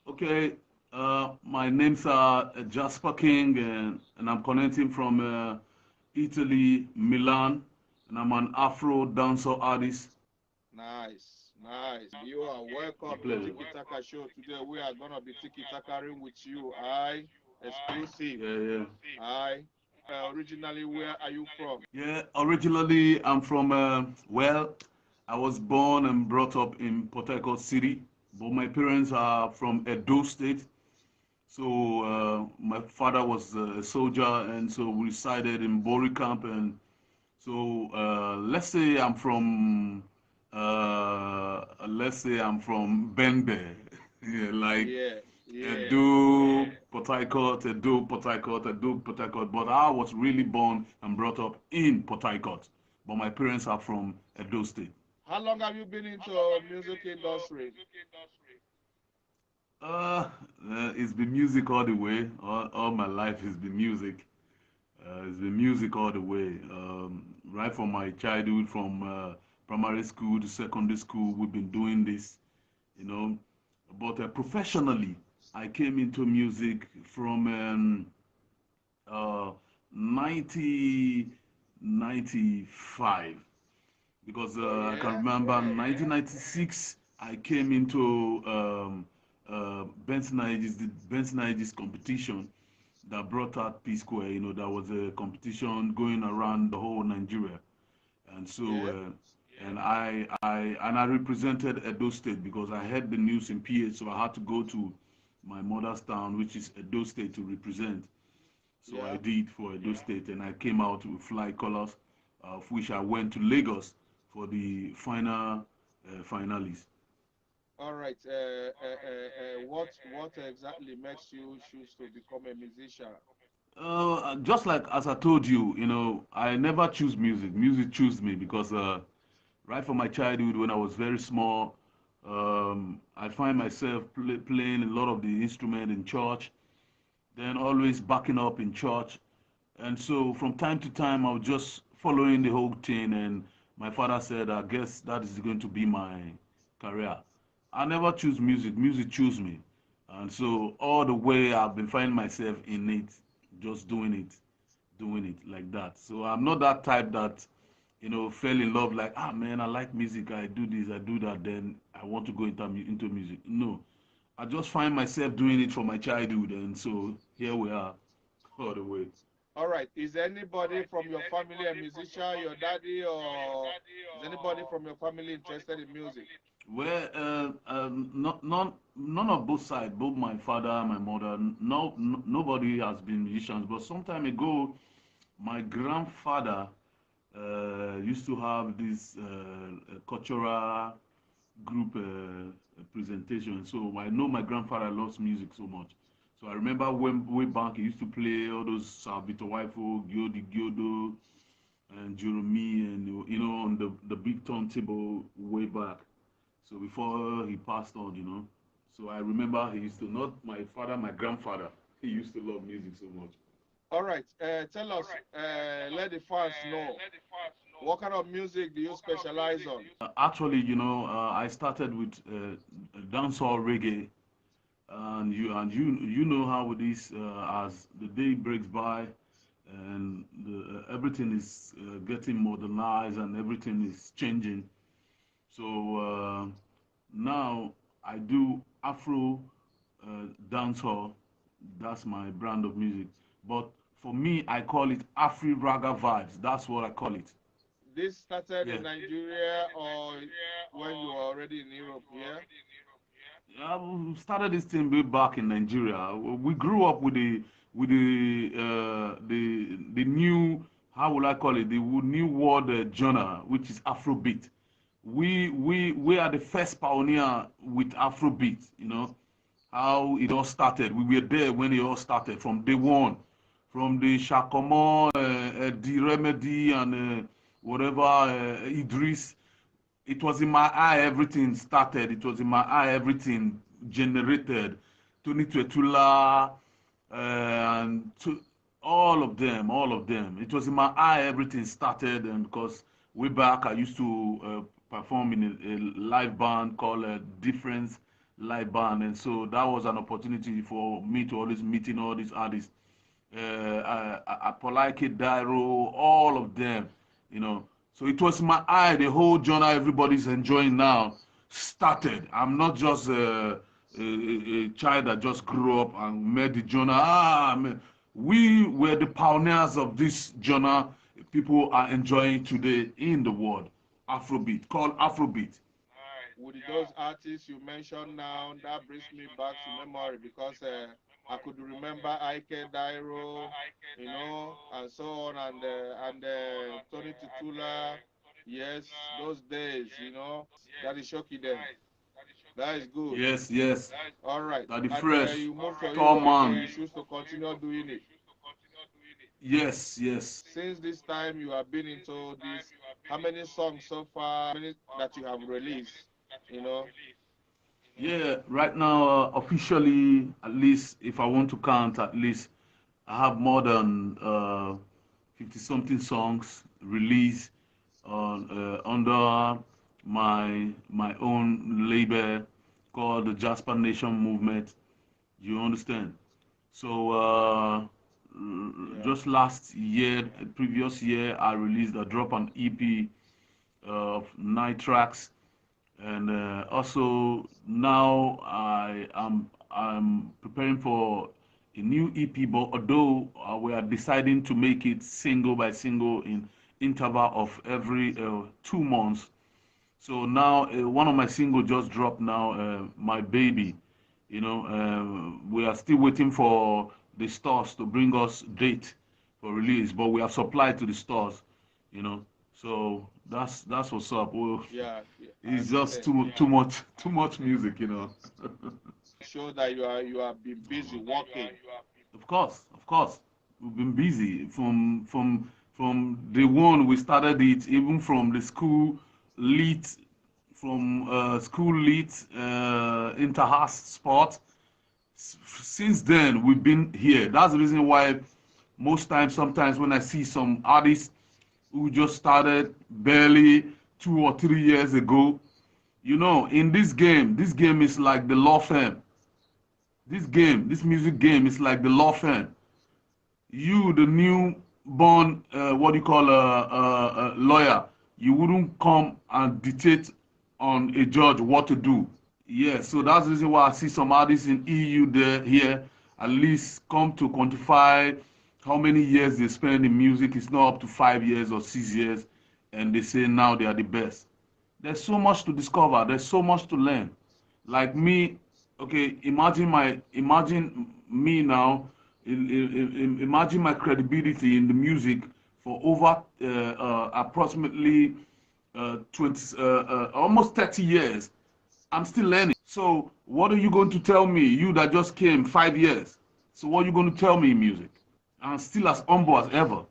Okay, my name's Jasperking, and I'm connecting from Italy, Milan, and I'm an Afro dancer artist. Nice, nice. You are My welcome to pleasure. Tikitaka show today. We are gonna be Tikitakaring with you. I exclusive. Yeah, yeah. I originally, where are you from? Yeah, originally I'm from, I was born and brought up in Port Harcourt City, but my parents are from Edo State. So my father was a soldier, and so we resided in Bori Camp. And so let's say I'm from Bende, yeah, like Yeah, yeah. Edo, Port Harcourt, Edo, Port Harcourt, Edo, Port Harcourt. But I was really born and brought up in Port Harcourt. But my parents are from Edo State. How long have you been into music industry? Uh, it's been music all the way. All my life has been music. It's been music all the way. Right from my childhood, from primary school to secondary school, we've been doing this, you know. But professionally, I came into music from uh, 1995 because Oh I can yeah. remember 1996 I came into Benson Aegis competition that brought out P Square. You know, there was a competition going around the whole Nigeria, and so Yeah. I represented Edo State because I heard the news in PH, so I had to go to my mother's town, which is Edo State, to represent. So I Yeah. did for Edo State, and I came out with fly colors, of which I went to Lagos for the final finalists. All right. What exactly makes you choose to become a musician? Just like as I told you, I never choose music. Music chose me because right from my childhood, when I was very small, I find myself playing a lot of the instrument in church, then always backing up in church. And so from time to time, I was just following the whole thing. And my father said, I guess that is going to be my career. I never choose music. Music chose me. And so all the way I've been finding myself in it, just doing it like that. So I'm not that type that, fell in love like, ah, man, I like music. I do this, I do that. Then I want to go into music. No, I just find myself doing it from my childhood. And so here we are all the way. All right. Is anybody from your family a musician, your daddy, or is anybody from your family interested in music? Well, none of both sides, both my father and my mother, nobody has been musicians. But some time ago, my grandfather used to have this cultural group presentation. So I know my grandfather loves music so much. So I remember when way back he used to play all those Vito Waifo, Gyodi Gyodo, and Jeremy, and on the big turntable way back. So before he passed on, So I remember he used to, not my father, my grandfather. He used to love music so much. All right. Tell us, let the fans know what kind of music do you specialize on? Actually, I started with dancehall reggae, and you know how it is as the day breaks by, and everything is getting modernized and everything is changing. So now I do Afro dancehall. That's my brand of music. But for me, I call it Afri Raga vibes. That's what I call it. This started Yeah. in Nigeria or when you were already in Europe? Yeah. We started this thing way back in Nigeria. We grew up with the new, how will I call it, the new world genre, which is Afrobeat. We are the first pioneer with Afrobeat. How it all started. We were there when it all started from day one, from the Shakomo, the Remedy, and whatever Idris. It was in my eye everything started. It was in my eye everything generated. Tony Tuetula, and all of them. It was in my eye everything started, and because way back I used to perform in a live band called Difference live band, and so that was an opportunity for me to always meeting all these artists. Apolike Dairo, all of them, you know. So it was my eye, the whole genre everybody's enjoying now started. I'm not just a child that just grew up and met the genre. Man, we were the pioneers of this genre people are enjoying today in the world. Afrobeat, called Afrobeat. With those artists you mentioned now, that brings me back to memory because I could remember Ike Dairo, and so on, and Tony Tutula. Yes, those days, that is Shoki then. That is good. Yes, yes. All right. Daddy And Fresh, you moved to Tall Europe, so Man. you choose to continue doing it. Yes, yes. Since this time you have been into this, how many songs so far, many that you have released, you know? Yeah, right now, officially, at least if I want to count, at least I have more than 50 something songs released on under my own label called the Jasper Nation Movement. You understand? So Yeah. just last year, previous year, I released a drop an EP of 9 tracks, and also now I'm preparing for a new EP. But although we are deciding to make it single by single in interval of every 2 months. So now one of my singles just dropped now, my baby. We are still waiting for the stores to bring us date for release, but we have supplied to the stores. You know, so that's what's up. Well, Yeah, yeah, I it's just understand. too much music. Show that you have been busy working. Of course, we've been busy from the one we started it, even from the school lit, from school lit inter-house sport. Since then we've been here. That's the reason why most times, sometimes when I see some artists who just started barely 2 or 3 years ago, in this game is like the law firm. This music game is like the law firm. You, the newborn, what do you call a lawyer, you wouldn't come and dictate on a judge what to do. Yeah, so that's the reason why I see some artists in EU there here at least come to quantify how many years they spend in music. It's not up to 5 years or 6 years, and they say now they are the best. There's so much to discover. There's so much to learn. Like me, okay, imagine me now. Imagine my credibility in the music for over approximately 20, almost 30 years. I'm still learning. So what are you going to tell me? You that just came 5 years. So what are you going to tell me in music? I'm still as humble as ever.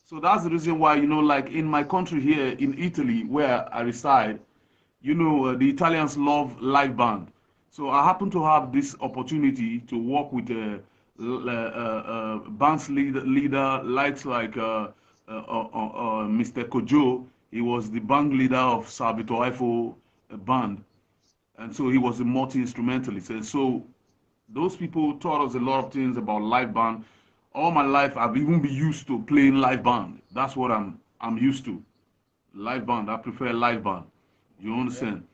So that's the reason why, like in my country here in Italy, where I reside, the Italians love live band. So I happen to have this opportunity to work with band's leader likes like Mr. Kojo. He was the band leader of Sabito Ifo band, and so he was a multi-instrumentalist. And so those people taught us a lot of things about live band. All my life, I've even been used to playing live band. That's what I'm used to. Live band. I prefer live band. You Yeah. understand?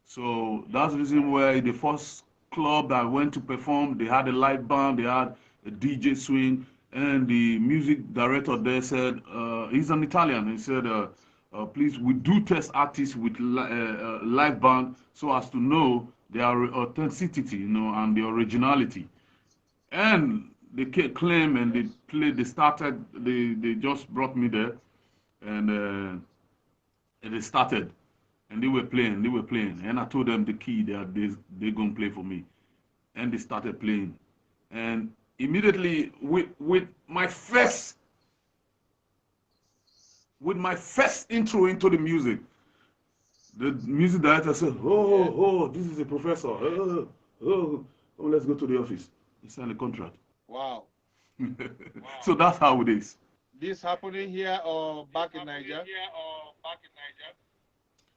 So that's the reason why the first club that I went to perform, they had a live band, they had a DJ swing, and the music director there said, he's an Italian. He said, please, we do test artists with live band so as to know their authenticity, and the originality. And they claim and they played, they just brought me there, and they started, and they were playing, and I told them the key that they gonna play for me, and they started playing, and immediately with my first intro into the music, the music director said, Yeah. oh, this is a professor, let's go to the office. He signed a contract. Wow. So that's how it is. This happening here or back in Nigeria?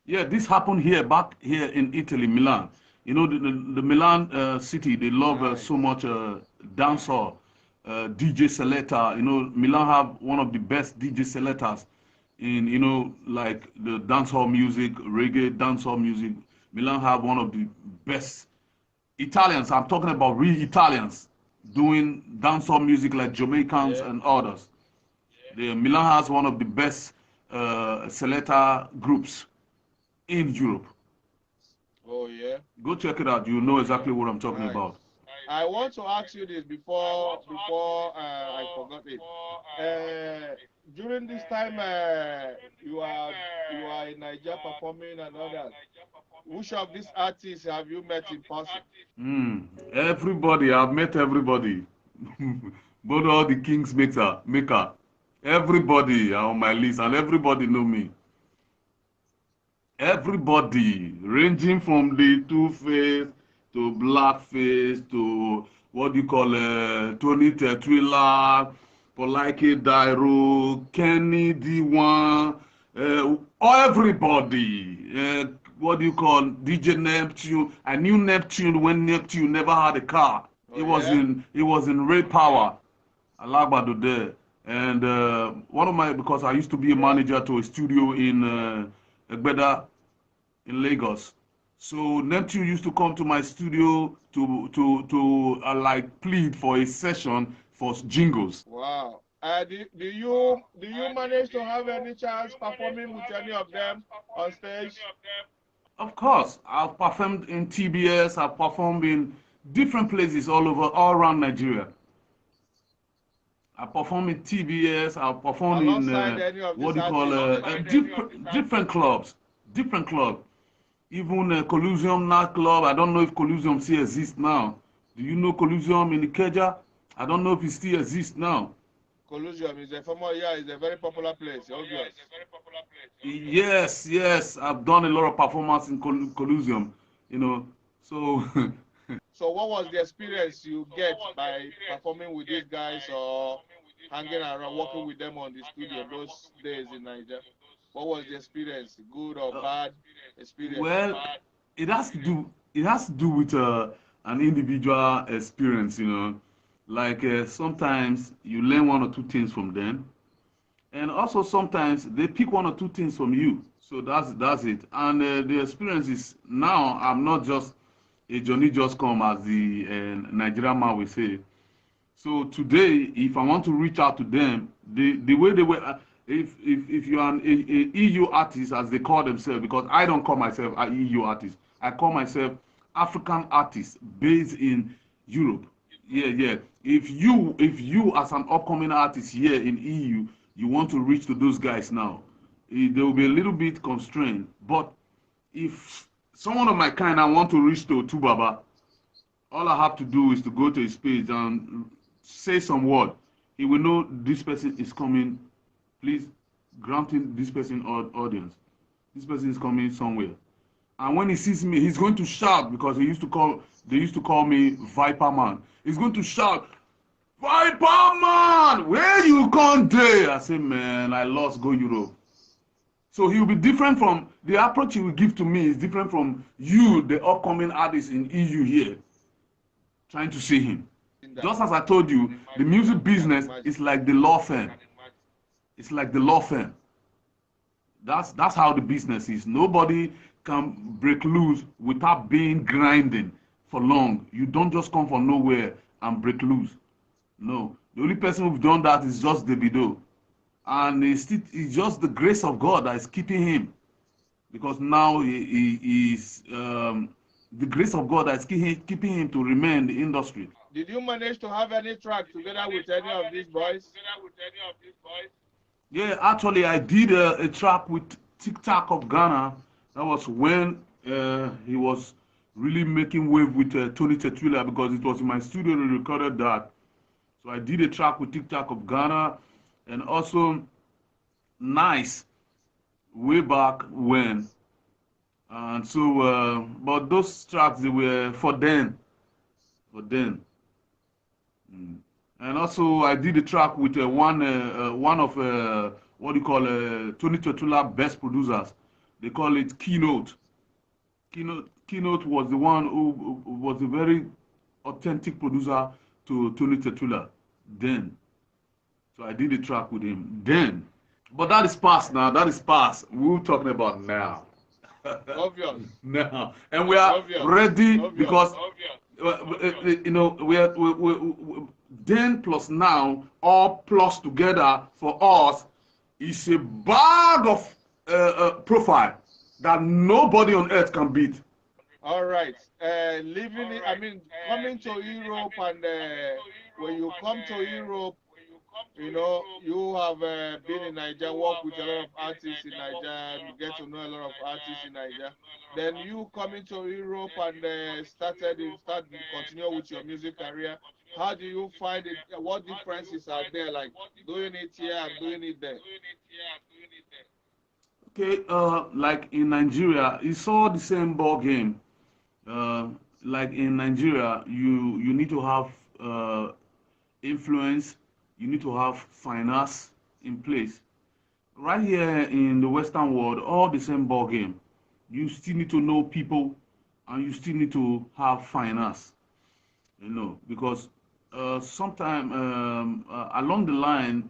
Yeah, this happened here, back here in Italy, Milan. You know, the Milan city, they love Nice. so much dancehall, DJ selector. You know, Milan have one of the best DJ selectors in, you know, like the dancehall music, reggae dancehall music. Milan have one of the best Italians. I'm talking about real Italians doing dancehall music like Jamaicans Yeah. and others. The Milan has one of the best selector groups in Europe. Oh, yeah. Go check it out. You know exactly what I'm talking Nice. about. I want to ask you this before I forgot it. During this time, you are in Nigeria performing and all that. Which of these artists have you met in person? Everybody, I've met everybody. Both all the kings maker. Everybody are on my list, and everybody know me. Everybody, ranging from the Two-Face to Blackface to what do you call Tony Tetrila, Polike Dairo, Kenny D1, everybody. What do you call DJ Neptune? I knew Neptune when Neptune never had a car. Oh, yeah. It was in Ray Power. Alagbado there. And one of my, because I used to be a Yeah. manager to a studio in Egbeda in Lagos. So Neptune used to come to my studio to like plead for a session for jingles. Wow. Do you manage to have any chance performing with any of them on stage? Of course, I've performed in TBS. I've performed in different places all around Nigeria. I perform in TBS. I perform in Alongside any of what these do you call artists? different clubs, different clubs. Even Colusium nightclub. I don't know if Colusium still exists now. Do you know Colusium in Ikeja? I don't know if it still exists now. Collusion is a former, yeah, is a very popular place, obvious. Yes, yes. I've done a lot of performance in Colusium. You know, so So what was the experience you get by performing with these guys or hanging around, working with them on the studio those days in Nigeria? What was the experience? Good or uh, bad experience? well, it has to do with an individual experience. You know, like sometimes you learn one or two things from them, and also sometimes they pick one or two things from you. So that's it. And the experience is now I'm not just a Johnny just come as the Nigerian man will say. So today, if I want to reach out to them, the way they were, if you are an EU artist as they call themselves, because I don't call myself an EU artist, I call myself African artist based in Europe. Yeah, yeah. If you as an upcoming artist here in EU, you want to reach to those guys now, they will be a little bit constrained. But if someone of my kind I want to reach to Tubaba, all I have to do is to go to his page and say some word. He will know this person is coming. Please grant him this person audience. This person is coming somewhere. And when he sees me, he's going to shout because they used to call me Viper Man. He's going to shout, Viper Man, where you come there? I say, man, I lost go Europe. So he will be different from the approach he will give to me is different from you, the upcoming artist in EU here, trying to see him. That Just as I told you, the music I can business imagine. is like the law firm. It's like the law firm. That's how the business is. Nobody can break loose without being grinding for long. You don't just come from nowhere and break loose. No. The only person who've done that is just Davido. And it's just the grace of God that is keeping him. Because now he is the grace of God that is keeping him to remain in the industry. Did you manage to have any track together with any of these boys? Yeah, actually, I did a track with Tikitaka of Ghana. That was when he was really making wave with Tony Tetrila because it was in my studio they recorded that. So I did a track with Tikitaka of Ghana and also Nice way back when. And so, but those tracks they were for then. Mm. And also, I did a track with one of what do you call Tony Tetrila best producers. They call it Keynote. Keynote was the one who was a very authentic producer to Tony Tetula then. So I did a track with him then. But that is past now. That is past. We're talking about now. Obvious. Now. And we are Obvious. ready Obvious. because, you know, then plus now, all plus together for us is a bag of profile that nobody on earth can beat. All right. Living, I mean, coming to Europe, and when you come to Europe, you know, you have been in Nigeria, worked with a lot of artists in Nigeria, you get to know a lot of artists in Nigeria. Then you coming to Europe and continue with your music career. How do you find it? What differences are there, like doing it here and doing it there? Okay, like in Nigeria, it's all the same ball game. Uh, like in Nigeria, you need to have influence, you need to have finance in place. Right here in the Western world, all the same ball game. You still need to know people, and you still need to have finance. You know, because sometime along the line,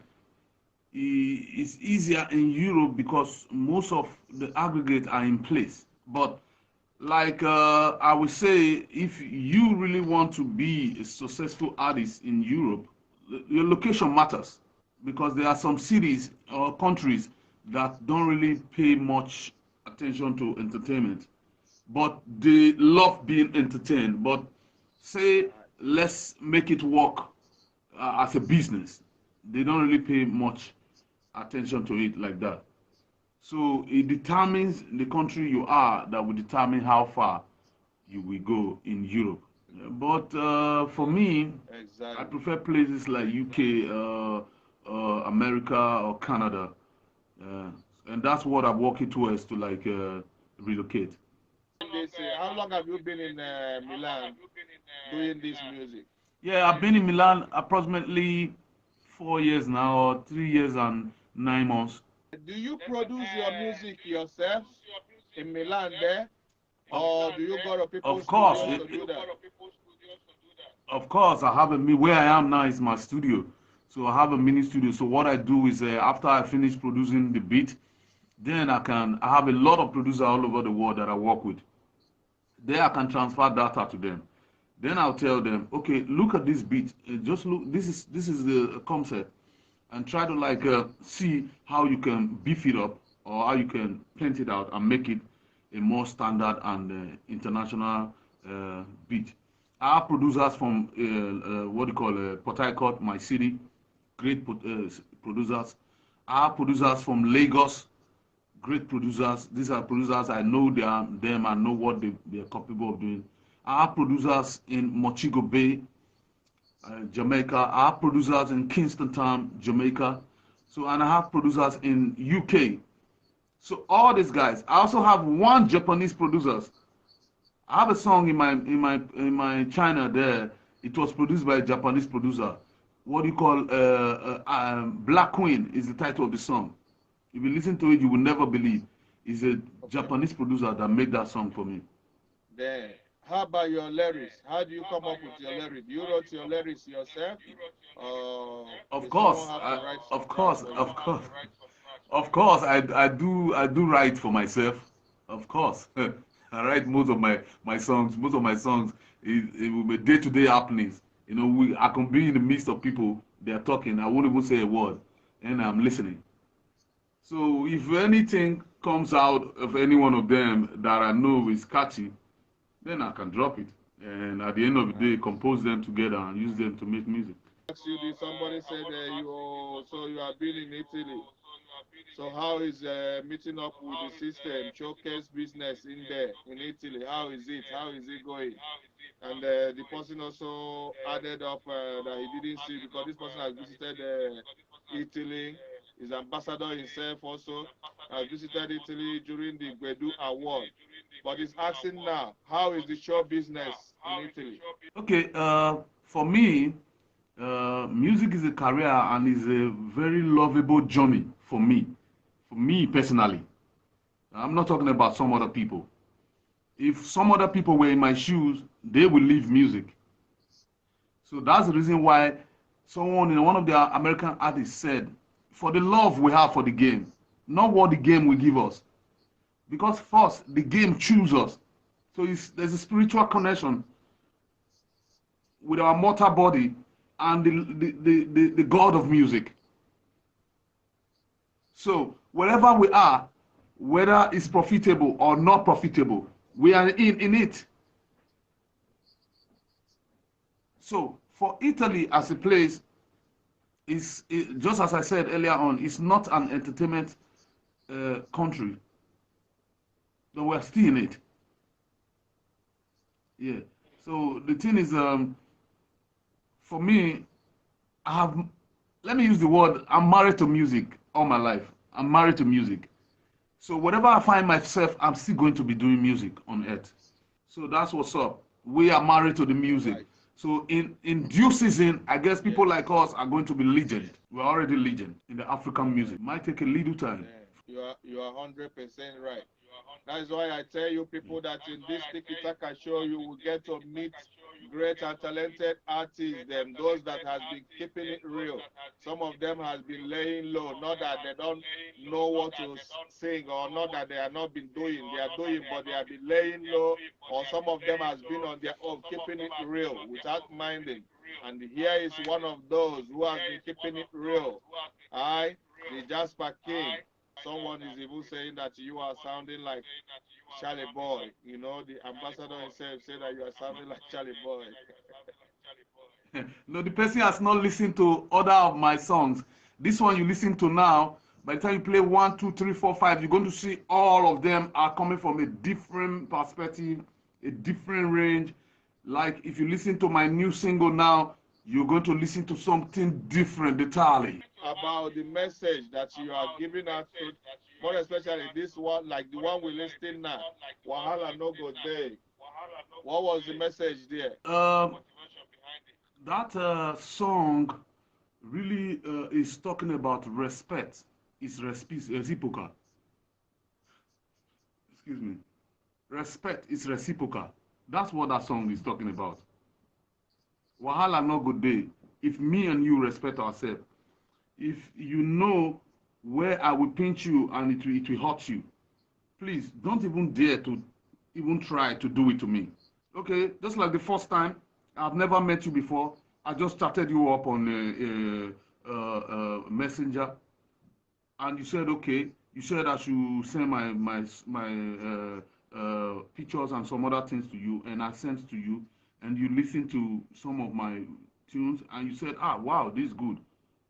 it's easier in Europe because most of the aggregates are in place. But like I would say, if you really want to be a successful artist in Europe, your location matters because there are some cities or countries that don't really pay much attention to entertainment, but they love being entertained. But say, let's make it work as a business. They don't really pay much attention to it like that. So it determines the country you are that will determine how far you will go in Europe. But for me, I Exactly. prefer places like UK, America, or Canada, uh, and that's what I'm working towards to like relocate. How long have you been in Milan doing this music? Yeah, I've been in Milan approximately 4 years now, or 3 years and 9 months. Do you produce your music yourself in Milan there, Of, or do you go to people's of course, studios to do that? of course, I have where I am now is my studio. So I have a mini studio. So what I do is after I finish producing the beat, then I have a lot of producers all over the world that I work with. There I can transfer data to them. Then I'll tell them, okay, look at this beat. Just look. This is the concept, and try to like see how you can beef it up or how you can paint it out and make it a more standard and international beat. Our producers from what do you call Port Harcourt, my city, great producers. Our producers from Lagos, great producers. These are producers I know them. I know what they are capable of doing. Our producers in Mochigo Bay, Jamaica. I have producers in Kingston Town, Jamaica. So and I have producers in UK. So all these guys. I also have one Japanese producers. I have a song in my China there. It was produced by a Japanese producer. What do you call Black Queen is the title of the song. If you listen to it, you will never believe. It's a Okay. Japanese producer that made that song for me. Then, how about your lyrics? How do you come up with your lyrics? You wrote your lyrics yourself, or Of did someone course, have to write of some down course, for you? of course. Of course, I do write for myself. Of course, I write most of my songs. Most of my songs it will be day-to-day happenings. You know, I can be in the midst of people. They are talking. I won't even say a word, and I'm listening. So if anything comes out of any one of them that I know is catchy, then I can drop it. And at the end of the day, compose them together and use them to make music. Ask you this. Somebody said you have been in Italy. So how is meeting up with the system, showcase business in there in Italy? How is it? How is it going? And the person also added up that he didn't see because this person has visited Italy. His ambassador himself also has visited Italy during the Gbedu Award. But he's asking now, how is the show business in Italy? Okay, for me, music is a career and is a very lovable journey for me. For me personally, I'm not talking about some other people. If some other people were in my shoes, they will leave music. So that's the reason why someone in one of the American artists said, for the love we have for the game, not what the game will give us. Because first, the game chooses us. So there's a spiritual connection with our mortal body and the God of music. So wherever we are, whether it's profitable or not profitable, we are in it. So for Italy as a place, just as I said earlier on, it's not an entertainment country, but we're still in it. Yeah. So the thing is, for me, I have, let me use the word, I'm married to music all my life. I'm married to music. So wherever I find myself, I'm still going to be doing music on earth. So that's what's up. We are married to the music. Right. So in due season, I guess people Yes. like us are going to be legend. We're already legend in the African music. Might take a little time. Yeah. You are 100% right. That is why I tell you people that in this Tikitaka show you will get to meet great and talented artists, them those that has been keeping it real. Some of them has been laying low, not that they don't know what to sing or not that they are not been doing. They are doing, but they have been laying low, or some of them has been on their own, keeping it real without minding. And here is one of those who has been keeping it real. The Jasper King. Someone is even saying that you are sounding like Charlie Boy. You know, the ambassador himself said that you are sounding like Charlie Boy. No, the person has not listened to other of my songs. This one you listen to now, by the time you play one, two, three, four, five, you're going to see all of them are coming from a different perspective, a different range. Like if you listen to my new single now, you're going to listen to something different entirely. About the message that you are giving out to, more especially this one, like the one we listening now, Wahala no go day. What was the message there? That song really is talking about respect. It's reciprocal. Excuse me. Respect is reciprocal. That's what that song is talking about. Wahala no good day. If me and you respect ourselves, if you know where I will pinch you and it will hurt you, please don't even dare to even try to do it to me. Okay, just like the first time, I've never met you before. I just started you up on Messenger, and you said okay. You said I should send my pictures and some other things to you, and I sent to you, and you listened to some of my tunes, and you said, ah, wow, this is good.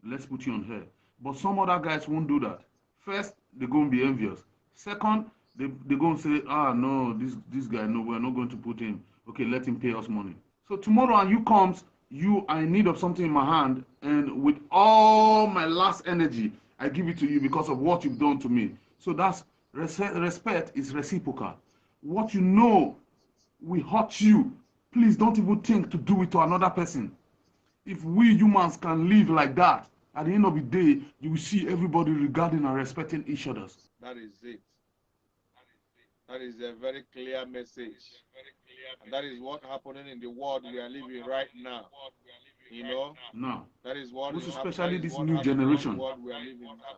Let's put you on here. But some other guys won't do that. First, they're going to be envious. Second, they're going to say, ah, no, this guy, no, we're not going to put him. Okay, let him pay us money. So tomorrow, and you comes, you are in need of something in my hand, and with all my last energy, I give it to you because of what you've done to me. So that's respect is reciprocal. What you know will hurt you. Please don't even think to do it to another person. If we humans can live like that, at the end of the day, you will see everybody regarding and respecting each other. That is it. That is a very clear message. And that is what happening in the world we are living right now. You know, Now, that is what most is that especially is this what new happening in the generation. world we are living now.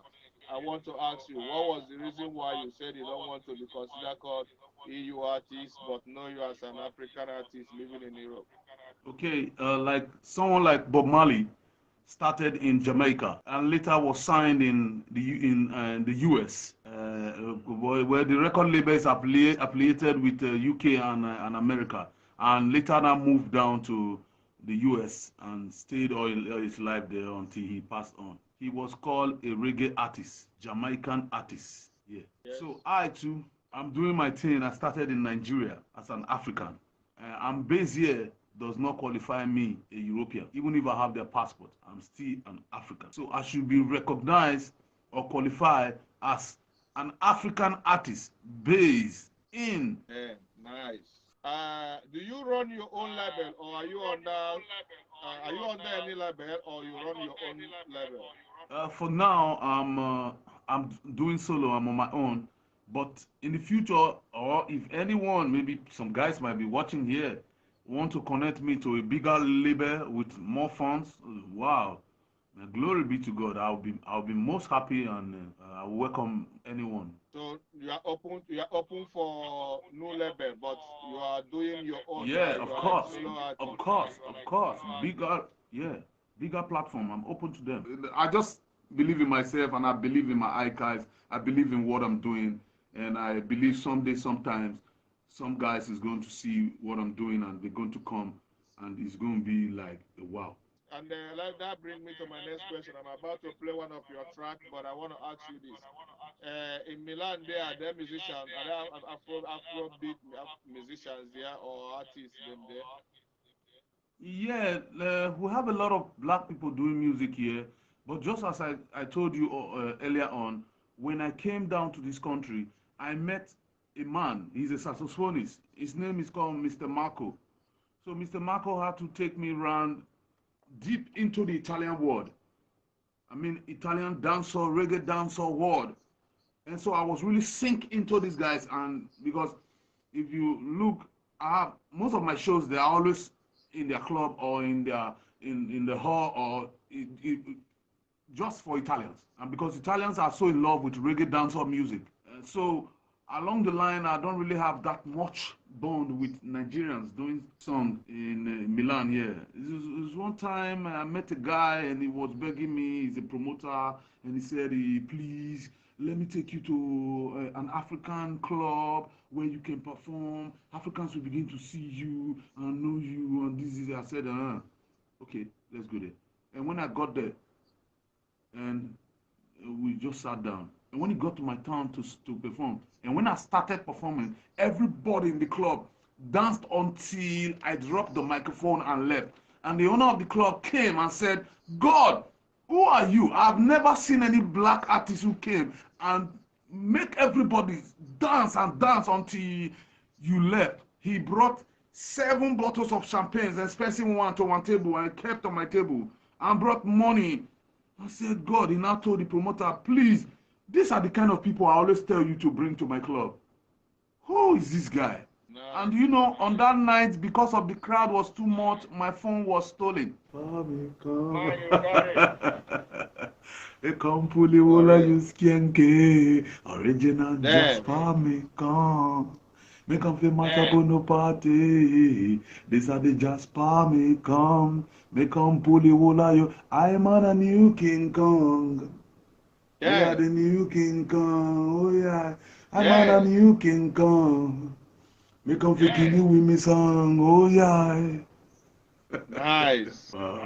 I want to ask you, what was the reason why you said you don't want to be considered called EU artist, but know you as an African artist living in Europe? Okay, like someone like Bob Marley started in Jamaica and later was signed in the US, where the record label is affiliated with the UK and America, and later now moved down to the US and stayed all his life there until he passed on. He was called a reggae artist, Jamaican artist. Yeah. Yes. So I too, I'm doing my thing. I started in Nigeria as an African. I'm based here does not qualify me a European. Even if I have their passport, I'm still an African. So I should be recognized or qualified as an African artist based in. Yeah, nice. Do you run your own label, or are you under any label, or you run your own label? For now, I'm doing solo. I'm on my own. But in the future, or if anyone, maybe some guys might be watching here, want to connect me to a bigger label with more funds, wow, glory be to God. I'll be most happy, and I welcome anyone. So you are open for new label, but you are doing your own, Yeah, right? You of are a course, solo of artist. course, of course. Bigger, yeah, bigger platform. I'm open to them. I just believe in myself, and I believe in my archives. I believe in what I'm doing, and I believe someday, sometimes, some guys is going to see what I'm doing, and they're going to come, and it's going to be like, wow. And like that brings me to my next question. I'm about to play one of your track, but I want to ask you this. In Milan, there musicians, are there Afrobeat musicians there or artists them there? Yeah, we have a lot of black people doing music here, but just as I told you earlier on, when I came down to this country, I met a man. He's a saxophonist. His name is called Mr. Marco. So Mr. Marco had to take me around deep into the Italian world. I mean, Italian dancehall, reggae dancehall world. And so I was really sink into these guys, and because if you look, I have most of my shows, they are always in their club or in the hall, or just for Italians, and because Italians are so in love with reggae dancehall music. So along the line, I don't really have that much bond with Nigerians doing song in Milan here. It was one time I met a guy, and he was begging me. He's a promoter, and he said, "Please, let me take you to an African club where you can perform. Africans will begin to see you and know you." And this is, I said, okay, let's go there. And when I got there, and we just sat down. And when it got to my turn to perform, and when I started performing, everybody in the club danced until I dropped the microphone and left. And the owner of the club came and said, "God, who are you? I've never seen any black artist who came and make everybody dance and dance until you left." He brought 7 bottles of champagne, expensive one, to one table, and kept on my table, and brought money. I said, God, he now told the promoter, "Please, these are the kind of people I always tell you to bring to my club. Who is this guy?" And Nice. on that night, because of the crowd was too much, my phone was stolen. E kampuli For wola real. yuskienke, original Damn. Jasper me come fi match up on no party. These are the Jasper me come pull you wola you. I'm on a new King Kong. We are Damn. the new King Kong. Oh yeah, I'm on a Damn. new King Kong. Me come fi kill you with me song. Oh yeah. Nice. Wow.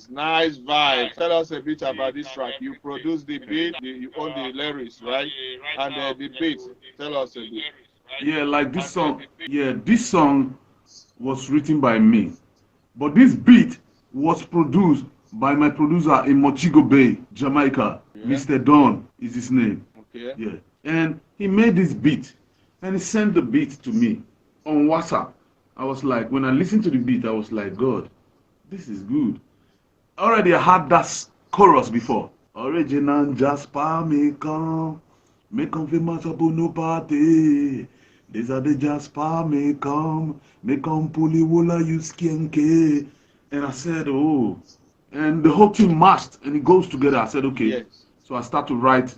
Nice vibe. Tell us a bit about this track. You produce the beat, you own the lyrics, right? And the beat. Tell us a bit. Yeah, like this song. Yeah, this song was written by me, but this beat was produced by my producer in Mochigo Bay, Jamaica. Yeah. Mr. Don is his name. Okay. Yeah, and he made this beat, and he sent the beat to me on WhatsApp. I was like, when I listened to the beat, I was like, God, this is good. Already I had that chorus before. Original Jasper me come fi mash up on no party. These are the Jasper me come pulley wola you skinke. And I said, oh, and the whole thing mashed, and it goes together. I said, okay. Yes. So I start to write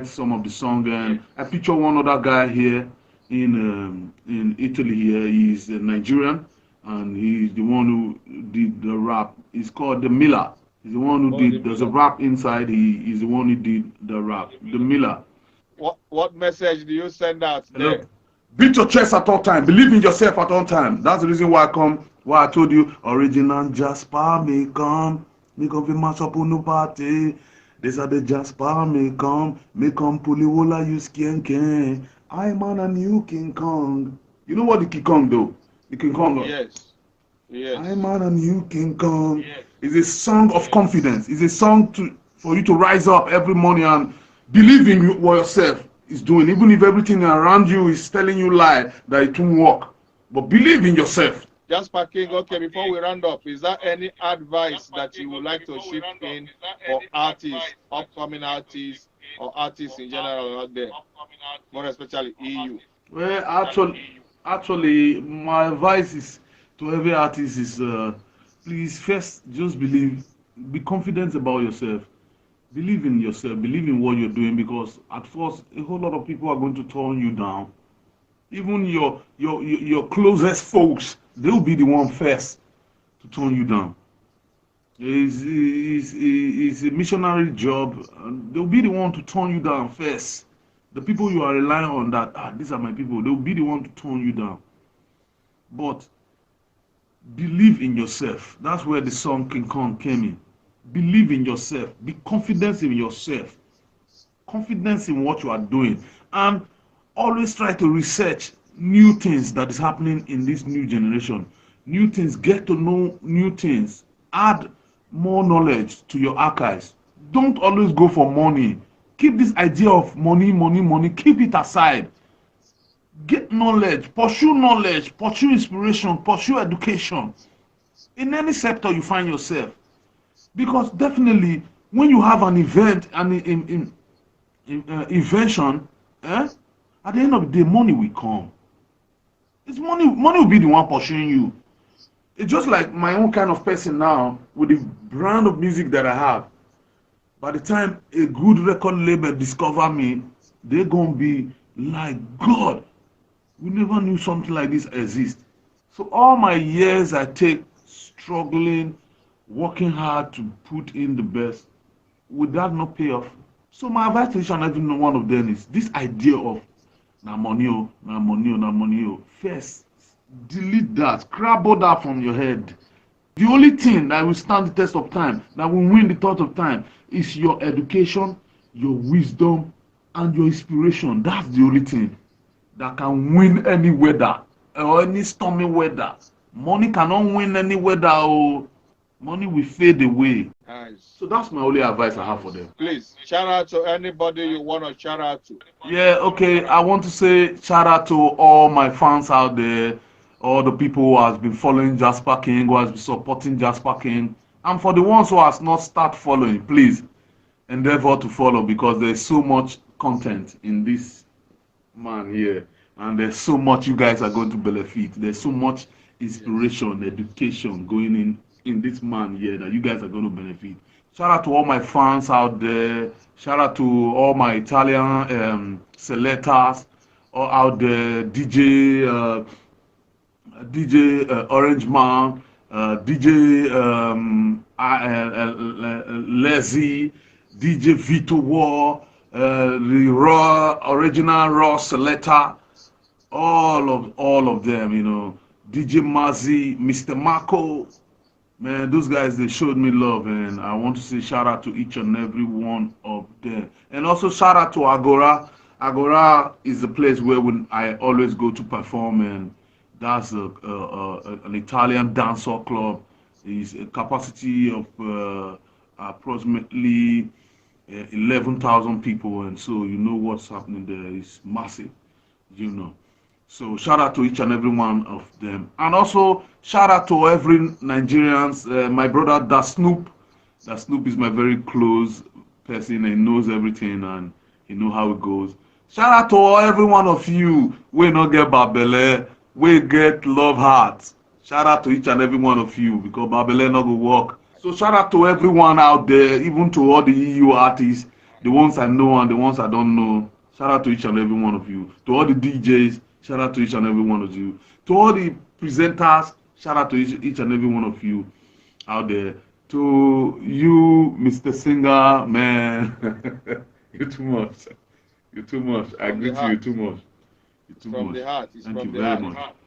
some of the song, and I picture one other guy here in Italy. Here, he's a Nigerian, and he's the one who did the rap. He's called the Miller. He's the one who Oh, the did. There's a Miller. rap inside. He is the one who did the rap. The Miller. What message do you send out And there? look, beat your chest at all time. Believe in yourself at all time. That's the reason why I come. Why I told you, original Jasper me come fi mash up on no party. These are the Jasper me come pull you all you skanking. I'm on a new King Kong. You know what the King Kong do? The King Kong. Yes. I'm Yes. on a new King Kong. It's a song of confidence. It's a song for you to rise up every morning and believe in what yourself is doing, even if everything around you is telling you lie that it won't work. But believe in yourself. Jasperking, okay, before we round up, is there any advice that you would like to shift in for artists, upcoming artists, or artists in general out there, more especially EU? Well, actually, my advice is to every artist is please first just believe, be confident about yourself, believe in yourself, believe in what you're doing because at first a whole lot of people are going to turn you down. Even your closest folks, they'll be the one first to turn you down. It's a missionary job. And they'll be the one to turn you down first. The people you are relying on that, these are my people, they'll be the one to turn you down. But believe in yourself. That's where the song King Kong came in. Believe in yourself. Be confident in yourself. Confidence in what you are doing. And always try to research new things that is happening in this new generation. New things. Get to know new things. Add more knowledge to your archives. Don't always go for money. Keep this idea of money, money, money. Keep it aside. Get knowledge, pursue inspiration, pursue education in any sector you find yourself. Because definitely, when you have an event, invention, at the end of the day, money will come. It's money will be the one pursuing you. It's just like my own kind of person now with the brand of music that I have. By the time a good record label discover me, they're gonna be like, God, we never knew something like this exists. So all my years I take struggling, working hard to put in the best, would that not pay off? So my advice to each and every one of them is this idea of na money, na money, na money. First, delete that, scrabble that from your head. The only thing that will stand the test of time, that will win the test of time, is your education, your wisdom, and your inspiration. That's the only thing that can win any weather or any stormy weather. Money cannot win any weather. Oh, money will fade away. Nice. So that's my only advice I have for them. Please shout out to anybody you want to shout out to. Yeah, okay. I want to say shout out to all my fans out there, all the people who has been following Jasperking, who has been supporting Jasperking, and for the ones who has not start following, please endeavor to follow because there's so much content in this man here, and there's so much you guys are going to benefit. There's so much inspiration, education going in this man here that you guys are going to benefit. Shout out to all my fans out there. Shout out to all my Italian selectors all out there. DJ Orange Man, DJ Lazy, DJ Vito War, the original raw selector, all of them, DJ Mazzy, Mr. Marco. Man, those guys, they showed me love, and I want to say shout out to each and every one of them. And also shout out to Agora. Agora is the place where I always go to perform, and that's an Italian dancehall club. It's a capacity of approximately 11,000 people, and so you know what's happening there is massive. So shout out to each and every one of them, and also shout out to every Nigerians. My brother Da Snoop. Da Snoop is my very close person. He knows everything and he know how it goes. Shout out to every one of you. We not get Babele. We get love hearts. Shout out to each and every one of you because Babele not go work. So shout out to everyone out there, even to all the EU artists, the ones I know and the ones I don't know. Shout out to each and every one of you. To all the DJs. Shout out to each and every one of you. To all the presenters, shout out to each and every one of you out there. To you, Mr. Singer, man, you're too much. You're too much. I agree to you too much. You're too From much. the heart. It's Thank from you the very heart. much.